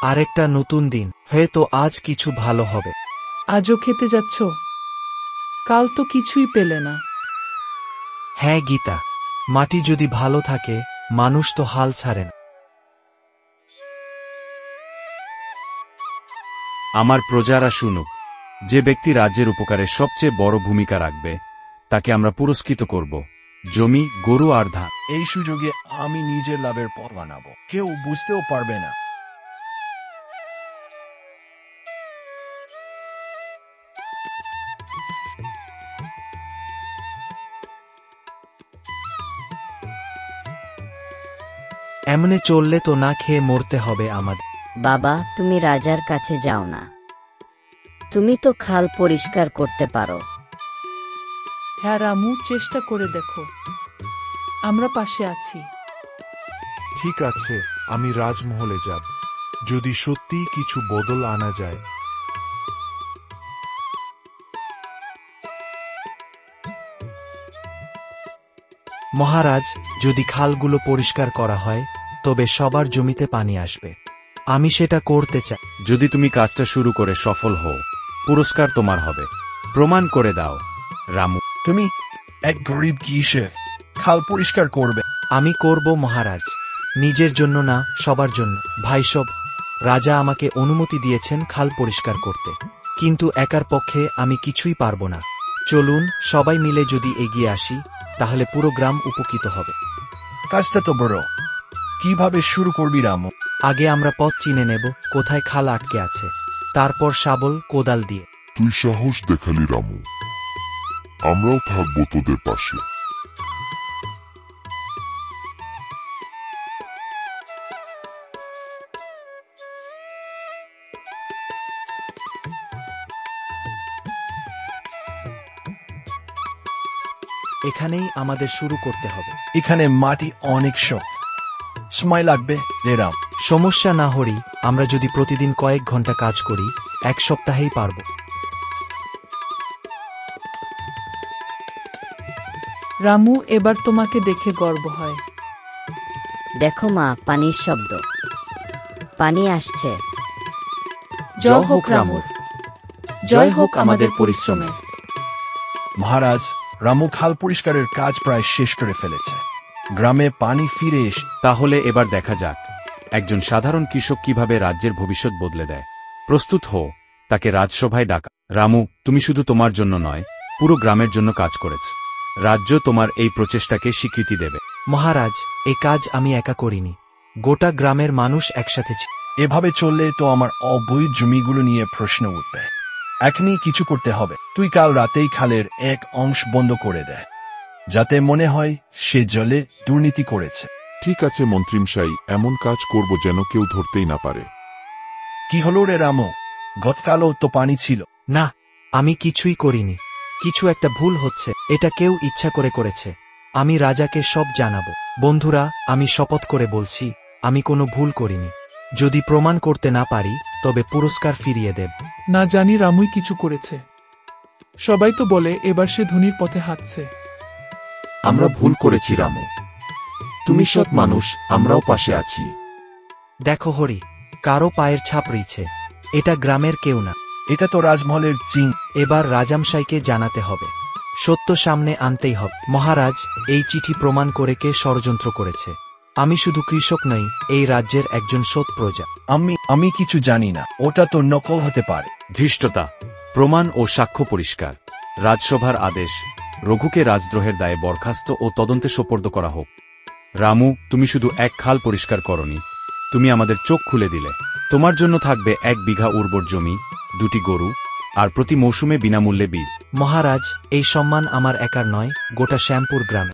আরেকটা নতুন দিন, হয়তো আজ কিছু ভালো হবে। আজও খেতে যাচ্ছ? কাল তো কিছুই পেলে না। হ্যাঁ গীতা, মাটি যদি ভালো থাকে মানুষ তো হাল ছাড়ে না। আমার প্রজারা শুনুক, যে ব্যক্তি রাজ্যের উপকারে সবচেয়ে বড় ভূমিকা রাখবে তাকে আমরা পুরস্কৃত করব, জমি, গরু আর ধান। এই সুযোগে আমি নিজের লাভের পথ বানাবো, কেউ বুঝতেও পারবে না। এমনে চললে তো না খেয়ে মরতে হবে আমাদের। বাবা, তুমি রাজার কাছে যাও না। তুমি তো খাল পরিষ্কার করতে পারো। হ্যাঁ রামু, চেষ্টা করে দেখো, আমরা পাশে আছি। ঠিক আছে, আমি রাজমহলে যাব, যদি সত্যিই কিছু বদল আনা যায়। মহারাজ, যদি খালগুলো পরিষ্কার করা হয় তবে সবার জমিতে পানি আসবে। আমি সেটা করতে চাই। যদি তুমি কাজটা শুরু করে সফল হও, পুরস্কার তোমার হবে। প্রমাণ করে দাও রামু। তুমি এক গরিব কিসে খাল পরিষ্কার করবে? আমি করব মহারাজ, নিজের জন্য না, সবার জন্য। ভাইসব, রাজা আমাকে অনুমতি দিয়েছেন খাল পরিষ্কার করতে, কিন্তু একার পক্ষে আমি কিছুই পারব না। চলুন সবাই মিলে যদি এগিয়ে আসি তাহলে পুরো গ্রাম উপকৃত হবে। কাজটা তো বড়, কিভাবে শুরু করবি রামু? আগে আমরা পথ চিনে নেব কোথায় খাল আটকে আছে, তারপর শাবল কোদাল দিয়ে। তুই সাহস দেখালি রামু, আমরাও থাকবো তোদের পাশে। এখানেই আমাদের শুরু করতে হবে। এখানে মাটি অনেক সময় লাগবে রে রাম। সমস্যা না হরি, আমরা যদি প্রতিদিন কয়েক ঘন্টা কাজ করি এক সপ্তাহেই পারব। রামু, এবার তোমাকে দেখে গর্ব হয়। দেখো মা, পানির শব্দ, পানি আসছে। জয় হোক রামুর, জয় হোক আমাদের পরিশ্রমে। মহারাজ, রামু খাল পরিষ্কারের কাজ প্রায় শেষ করে ফেলেছে, গ্রামে পানি ফিরে এসে। তাহলে এবার দেখা যাক একজন সাধারণ কৃষক কিভাবে রাজ্যের ভবিষ্যৎ বদলে দেয়। প্রস্তুত হও, তাকে রাজসভায় ডাকা। রামু, তুমি শুধু তোমার জন্য নয়, পুরো গ্রামের জন্য কাজ করেছ। রাজ্য তোমার এই প্রচেষ্টাকে স্বীকৃতি দেবে। মহারাজ, এই কাজ আমি একা করিনি, গোটা গ্রামের মানুষ একসাথে ছিল। এভাবে চললে তো আমার অবৈধ জমিগুলো নিয়ে প্রশ্ন উঠবে। এখনই কিছু করতে হবে। তুই কাল রাতেই খালের এক অংশ বন্ধ করে দে, যাতে মনে হয় সে জলে দুর্নীতি করেছে। ঠিক আছে মন্ত্রীমশাই, এমন কাজ করব যেন কেউ ধরতেই না পারে। কি হলো রে রামু? গতকালও তো পানি ছিল। না, আমি কিছুই করিনি। কিছু একটা ভুল হচ্ছে, এটা কেউ ইচ্ছা করে করেছে। আমি রাজাকে সব জানাবো। বন্ধুরা, আমি শপথ করে বলছি আমি কোনো ভুল করিনি। যদি প্রমাণ করতে না পারি তবে পুরস্কার ফিরিয়ে দেব। না জানি রামুই কিছু করেছে। সবাই তো বলে এবার সে ধনীর পথে হাঁটছে। আমরা ভুল করেছি রামু, তুমি সৎ মানুষ, আমরাও পাশে আছি। দেখো হরি, কারো পায়ের ছাপ রয়েছে, এটা গ্রামের কেউ না। এটা তো রাজমহলের চিন। এবার রাজামশাইকে জানাতে হবে, সত্য সামনে আনতেই হবে। মহারাজ, এই চিঠি প্রমাণ করে কে ষড়যন্ত্র করেছে। আমি শুধু কৃষক নই, এই রাজ্যের একজন সৎ প্রজা। আমি কিছু জানি না, ওটা তো নকল হতে পারে। ধৃষ্টতা, প্রমাণ ও সাক্ষ্য পরিষ্কার। রাজসভার আদেশ, রঘুকে রাজদ্রোহের দায়ে বরখাস্ত ও তদন্তে সোপর্দ করা হোক। রামু, তুমি শুধু এক খাল পরিষ্কার করনি, তুমি আমাদের চোখ খুলে দিলে। তোমার জন্য থাকবে 1 বিঘা উর্বর জমি, 2টি গরু, আর প্রতি মৌসুমে বিনামূল্যে বীজ। মহারাজ, এই সম্মান আমার একার নয়, গোটা শ্যামপুর গ্রামে।